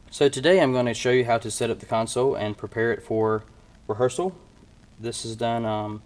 So today I'm going to show you how to set up the console and prepare it for rehearsal. This is done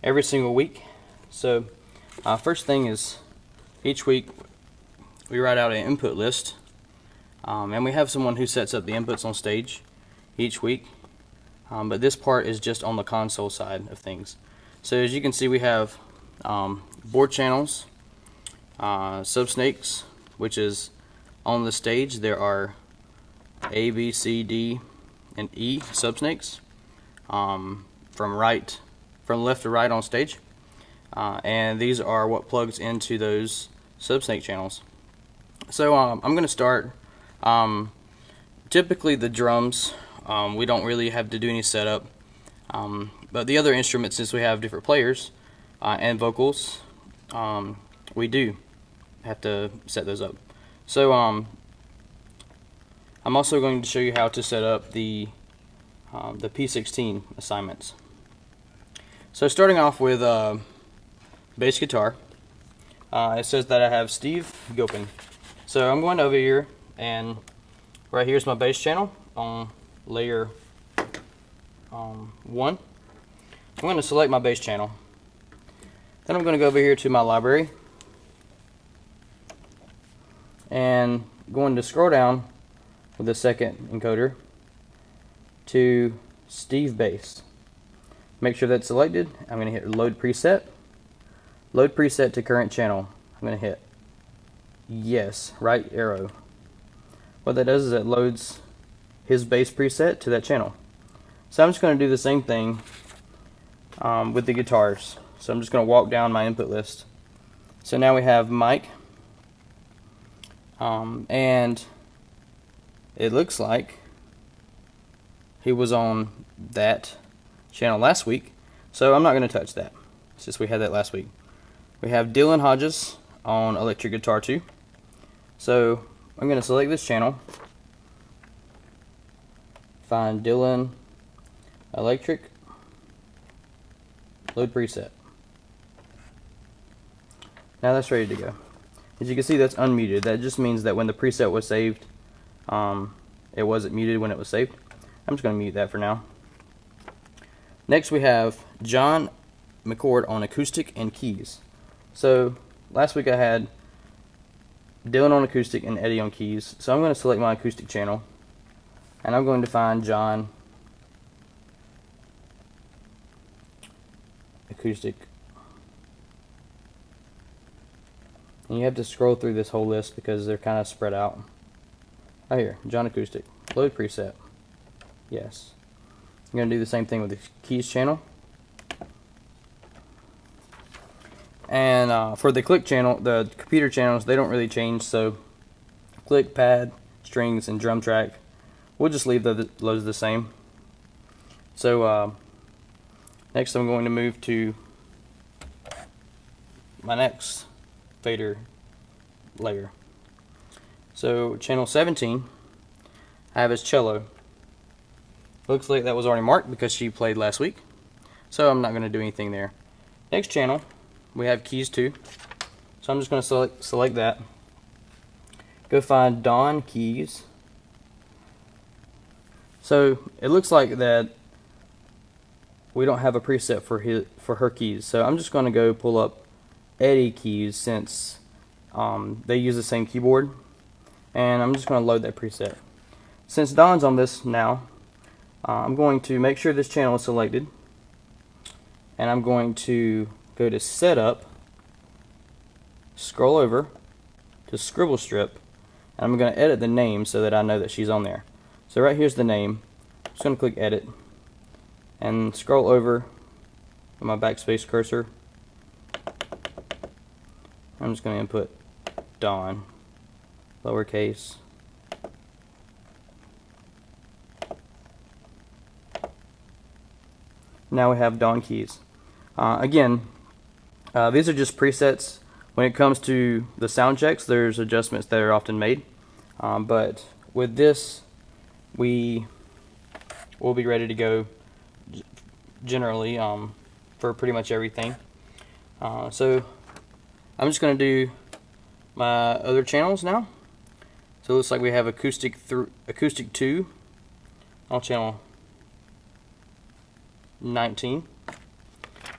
every single week. So first thing is each week we write out an input list, and we have someone who sets up the inputs on stage each week, but this part is just on the console side of things. So as you can see, we have board channels, subsnakes, which is on the stage. There are A, B, C, D, and E subsnakes from left to right on stage, and these are what plugs into those subsnake channels. So I'm going to start. Typically the drums, we don't really have to do any setup, but the other instruments, since we have different players and vocals, we do have to set those up. So I'm also going to show you how to set up the P16 assignments. So starting off with bass guitar, it says that I have Steve Gilpin. So I'm going over here, and right here's my bass channel on layer 1. I'm going to select my bass channel. Then I'm going to go over here to my library, and going to scroll down with the second encoder to Steve Bass. Make sure that's selected. I'm going to hit load preset. Load preset to current channel. I'm going to hit yes, right arrow. What that does is it loads his bass preset to that channel. So I'm just going to do the same thing with the guitars. So I'm just going to walk down my input list. So now we have Mike, and it looks like he was on that channel last week, so I'm not going to touch that since we had that last week. We have Dylan Hodges on electric guitar 2. So I'm going to select this channel, find Dylan electric, load preset. Now that's ready to go. As you can see, that's unmuted. That just means that when the preset was saved, it wasn't muted when it was saved. I'm just going to mute that for now. Next we have John McCord on acoustic and keys. So last week I had Dylan on acoustic and Eddie on keys. So I'm going to select my acoustic channel, and I'm going to find John acoustic. And you have to scroll through this whole list because they're kind of spread out. Right here, John acoustic, load preset. Yes. I'm going to do the same thing with the keys channel. And for the click channel, the computer channels, they don't really change. So click, pad, strings, and drum track, we'll just leave those the same. So next I'm going to move to my next fader layer. So channel 17, I have his cello. Looks like that was already marked because she played last week, so I'm not going to do anything there. Next channel, we have keys 2, so I'm just going to select that. Go find Dawn keys. So it looks like that we don't have a preset for her keys, so I'm just going to go pull up Eddie keys since they use the same keyboard, and I'm just going to load that preset. Since Dawn's on this now, I'm going to make sure this channel is selected, and I'm going to go to setup, scroll over to scribble strip, and I'm going to edit the name so that I know that she's on there. So right here's the name. I'm just going to click edit and scroll over with my backspace cursor. I'm just going to input Dawn, lowercase. Now we have Dawn keys. Again, these are just presets. When it comes to the sound checks, there's adjustments that are often made. But with this, we will be ready to go generally for pretty much everything. So I'm just going to do my other channels now. So it looks like we have acoustic 2 on channel 19.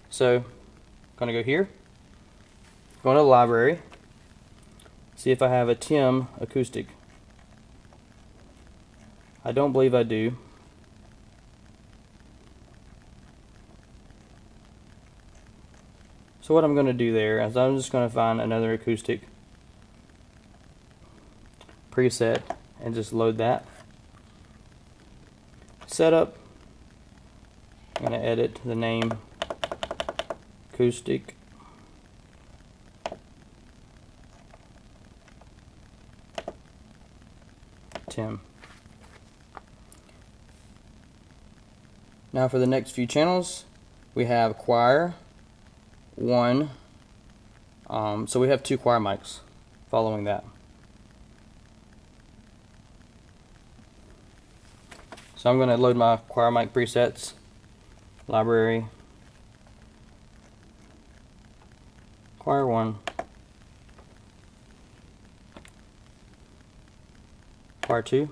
So I'm gonna go here, go to the library, see if I have a Tim acoustic. I don't believe I do. So what I'm going to do there is I'm just going to find another acoustic preset and just load that. Setup. I'm going to edit the name acoustic. Tim. Now for the next few channels, we have choir 1. So we have 2 choir mics following that. So I'm going to load my choir mic presets, library, choir 1, choir 2.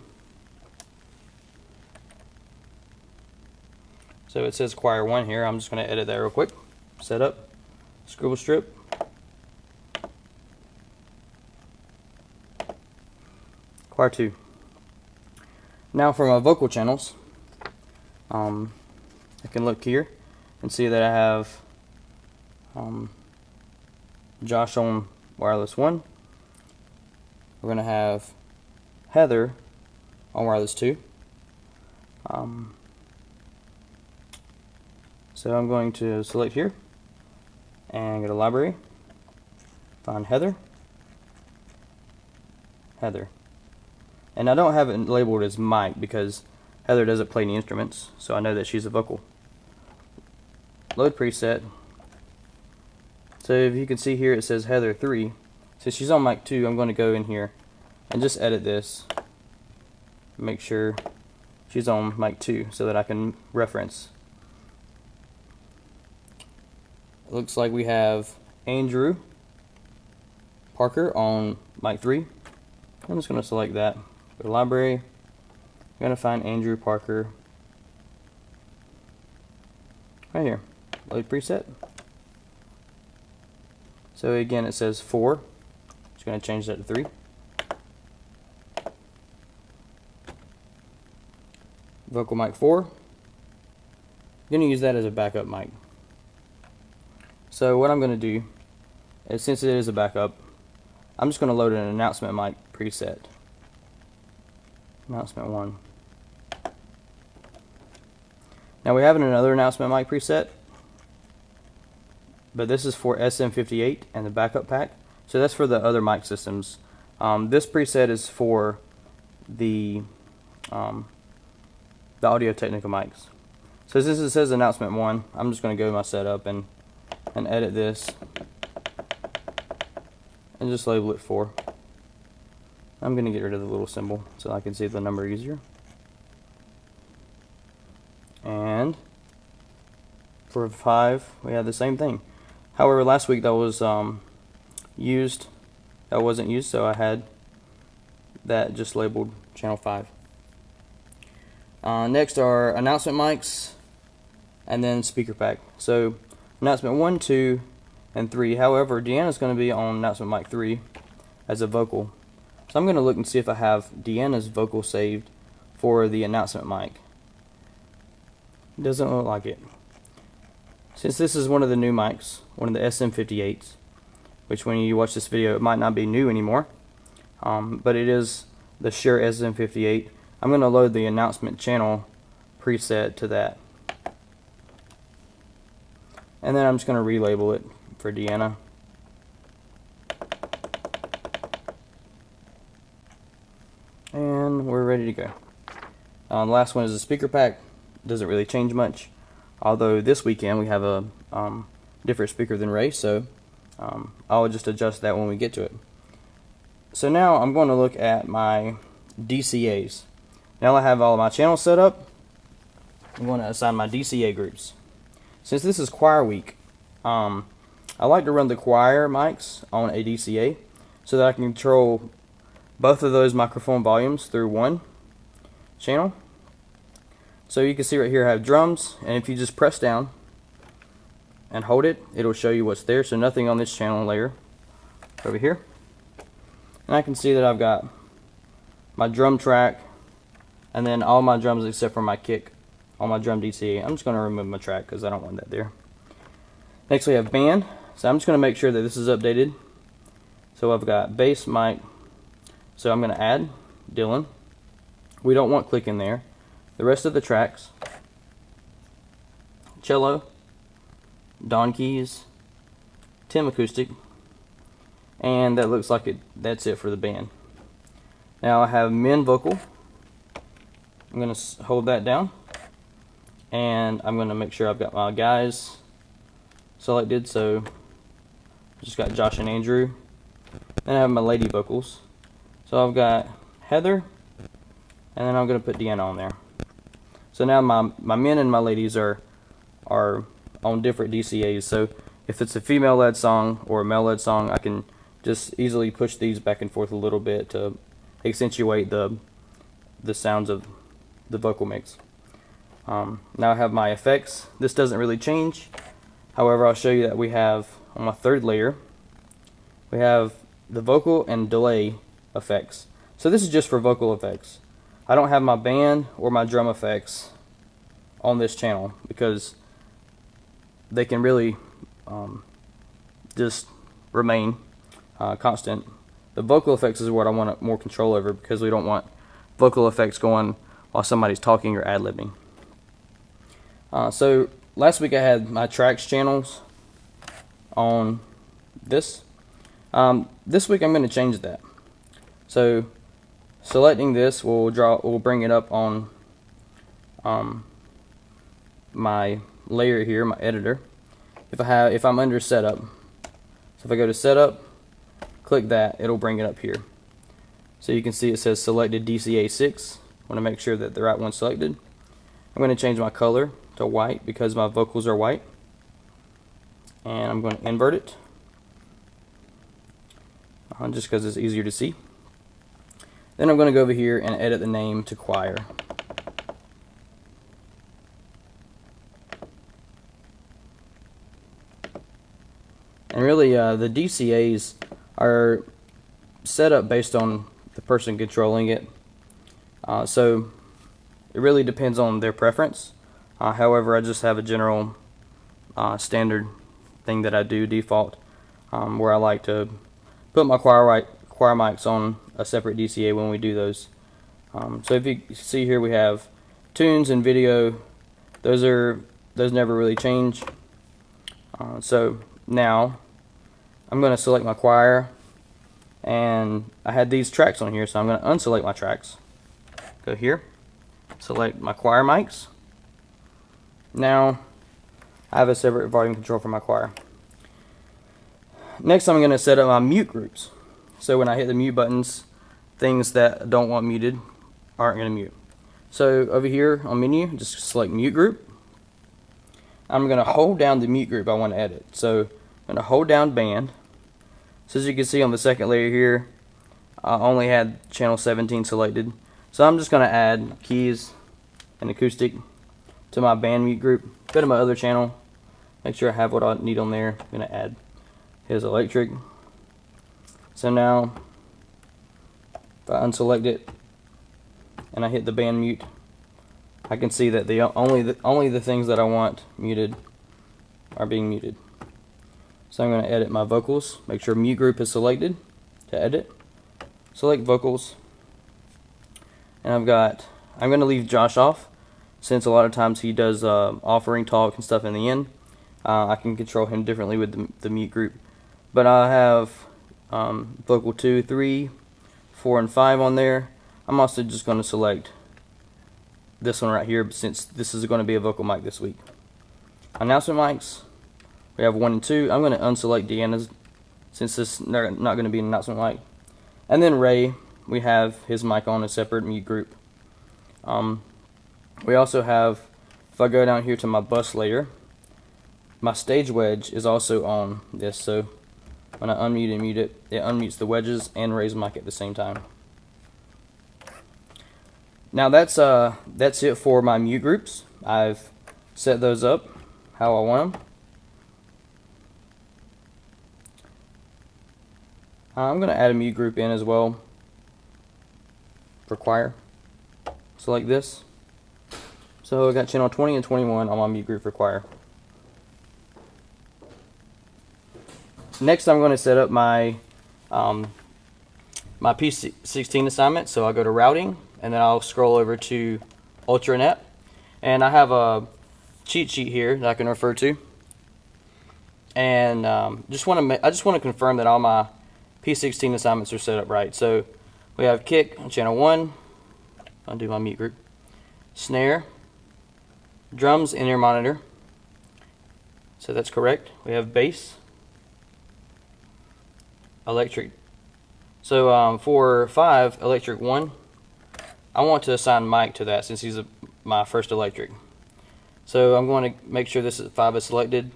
So it says choir 1 here. I'm just going to edit that real quick. Setup, scribble strip. Choir 2. Now for my vocal channels, I can look here and see that I have Josh on wireless 1. We're going to have Heather on wireless 2. So I'm going to select here and go to library, find Heather. And I don't have it labeled as mic because Heather doesn't play any instruments, so I know that she's a vocal. Load preset. So if you can see here it says Heather 3. Since she's on mic 2, I'm going to go in here and just edit this. Make sure she's on mic 2 so that I can reference. It looks like we have Andrew Parker on mic 3. I'm just going to select that. Go to library. I'm going to find Andrew Parker right here. Load preset. So again it says 4. Just going to change that to 3. Vocal mic 4. I'm going to use that as a backup mic. So what I'm going to do is, since it is a backup, I'm just going to load an announcement mic preset. Announcement 1. Now we have another announcement mic preset, but this is for SM58 and the backup pack. So that's for the other mic systems. This preset is for the Audio-Technica mics. So since it says announcement 1, I'm just going to go to my setup and edit this and just label it 4. I'm going to get rid of the little symbol so I can see the number easier. And for 5 we have the same thing. However, last week that was used, that wasn't used, so I had that just labeled channel 5. Next are announcement mics and then speaker pack. So announcement 1, 2, and 3. However, Deanna's going to be on announcement mic 3 as a vocal. So I'm going to look and see if I have Deanna's vocal saved for the announcement mic. Doesn't look like it. Since this is one of the new mics, one of the SM58s, which when you watch this video it might not be new anymore, but it is the Shure SM58, I'm going to load the announcement channel preset to that. And then I'm just going to relabel it for Deanna. And we're ready to go. The last one is the speaker pack. Doesn't really change much, although this weekend we have a different speaker than Ray, so I'll just adjust that when we get to it. So now I'm going to look at my DCAs. Now I have all of my channels set up. I'm going to assign my DCA groups. Since this is choir week, I like to run the choir mics on a DCA so that I can control both of those microphone volumes through one channel. So you can see right here I have drums, and if you just press down and hold it, it'll show you what's there. So nothing on this channel layer over here. And I can see that I've got my drum track, and then all my drums except for my kick on my drum DCA. I'm just going to remove my track because I don't want that there. Next we have band. So I'm just going to make sure that this is updated. So I've got bass, mic. So I'm going to add Dylan. We don't want click in there. The rest of the tracks: cello, Don keys, Tim acoustic, and that looks like it. That's it for the band. Now I have men vocal. I'm going to hold that down, and I'm going to make sure I've got my guys selected. So I just got Josh and Andrew. Then I have my lady vocals. So I've got Heather, and then I'm going to put Deanna on there. So now my men and my ladies are on different DCAs. So if it's a female-led song or a male-led song, I can just easily push these back and forth a little bit to accentuate the sounds of the vocal mix. Now I have my effects. This doesn't really change. However, I'll show you that we have on my third layer, we have the vocal and delay effects. So this is just for vocal effects. I don't have my band or my drum effects on this channel because they can really just remain constant. The vocal effects is what I want more control over because we don't want vocal effects going while somebody's talking or ad-libbing. So last week I had my tracks channels on this. This week I'm going to change that. So selecting this will bring it up on my layer here, my editor. If I'm under setup, so if I go to setup, click that, it'll bring it up here. So you can see it says selected DCA 6. I want to make sure that the right one's selected. I'm going to change my color to white because my vocals are white, and I'm going to invert it just because it's easier to see. Then I'm going to go over here and edit the name to choir. And really the DCAs are set up based on the person controlling it. So it really depends on their preference. However, I just have a general standard thing that I do default where I like to put my choir mics on a separate DCA when we do those. So if you see here, we have tunes and video. Those never really change. So now I'm going to select my choir, and I had these tracks on here, so I'm going to unselect my tracks. Go here, select my choir mics. Now I have a separate volume control for my choir. Next, I'm going to set up my mute groups. So when I hit the mute buttons, things that I don't want muted aren't going to mute. So over here on menu, just select mute group. I'm going to hold down the mute group I want to edit. So I'm going to hold down band. So as you can see on the second layer here, I only had channel 17 selected. So I'm just going to add keys and acoustic to my band mute group. Go to my other channel, make sure I have what I need on there. I'm going to add his electric. So now if I unselect it and I hit the band mute, I can see that only the things that I want muted are being muted. So I'm going to edit my vocals, make sure mute group is selected to edit. Select vocals, and I'm going to leave Josh off since a lot of times he does offering talk and stuff in the end. I can control him differently with the mute group. But I have vocal 2, 3, 4, and 5 on there. I'm also just going to select this one right here since this is going to be a vocal mic this week. Announcement mics, we have 1 and 2. I'm going to unselect Deanna's since this is not going to be an announcement mic. And then Ray, we have his mic on a separate mute group. We also have, if I go down here to my bus layer, my stage wedge is also on this. So when I unmute and mute it, it unmutes the wedges and Ray's mic at the same time. Now that's it for my mute groups. I've set those up how I want them. I'm going to add a mute group in as well for choir. Select this. So I got channel 20 and 21 on my mute group for choir. Next, I'm going to set up my my P16 assignment. So I'll go to routing, and then I'll scroll over to Ultranet, and I have a cheat sheet here that I can refer to. And I just want to confirm that all my P16 assignments are set up right. So we have kick on channel 1. I'll do my mute group. Snare, drums, in-ear monitor. So that's correct. We have bass, electric. So for 5, electric 1, I want to assign Mike to that since he's my first electric. So I'm going to make sure this 5 is selected.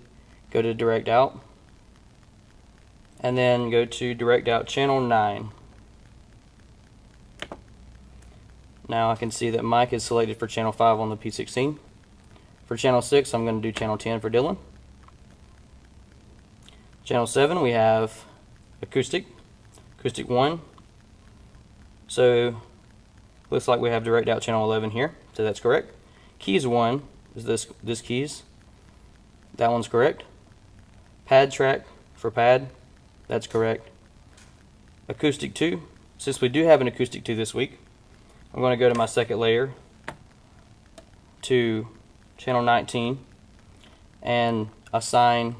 Go to direct out, and then go to direct out channel 9. Now I can see that Mike is selected for channel 5 on the P16. For channel 6, I'm going to do channel 10 for Dylan. Channel 7, we have acoustic 1. So looks like we have direct out channel 11 here, so that's correct. Keys 1 is this keys. That one's correct. Pad track for pad, that's correct. Acoustic 2, since we do have an acoustic 2 this week, I'm going to go to my second layer to channel 19 and assign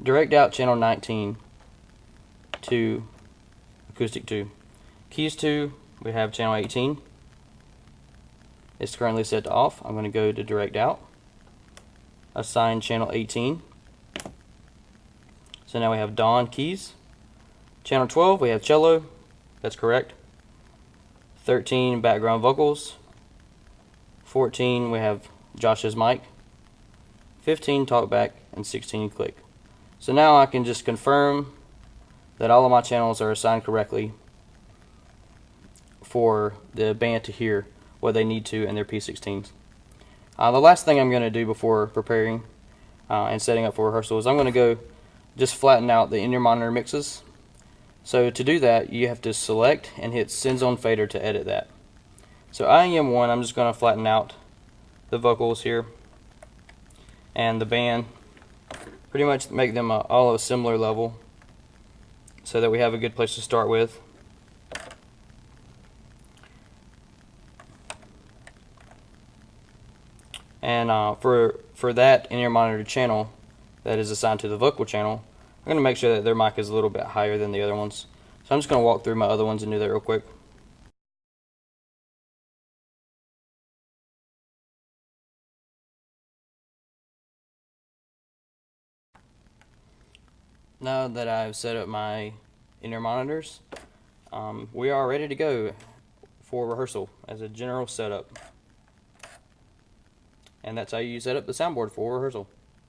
direct out channel 19 to acoustic 2. Keys 2, we have channel 18. It's currently set to off. I'm going to go to direct out, assign channel 18. So now we have Dawn keys. Channel 12, we have cello. That's correct. 13, background vocals. 14, we have Josh's mic. 15, talkback, and 16, click. So now I can just confirm that all of my channels are assigned correctly for the band to hear what they need to in their P16s. The last thing I'm going to do before preparing and setting up for rehearsal is I'm going to go just flatten out the in-ear monitor mixes. So to do that, you have to select and hit Send Zone Fader to edit that. So IEM1, I'm just going to flatten out the vocals here and the band, pretty much make them all of a similar level so that we have a good place to start with. And for that in-ear monitor channel that is assigned to the vocal channel, I'm going to make sure that their mic is a little bit higher than the other ones. So I'm just going to walk through my other ones and do that real quick. Now that I've set up my in-ear monitors, we are ready to go for rehearsal as a general setup. And that's how you set up the soundboard for rehearsal.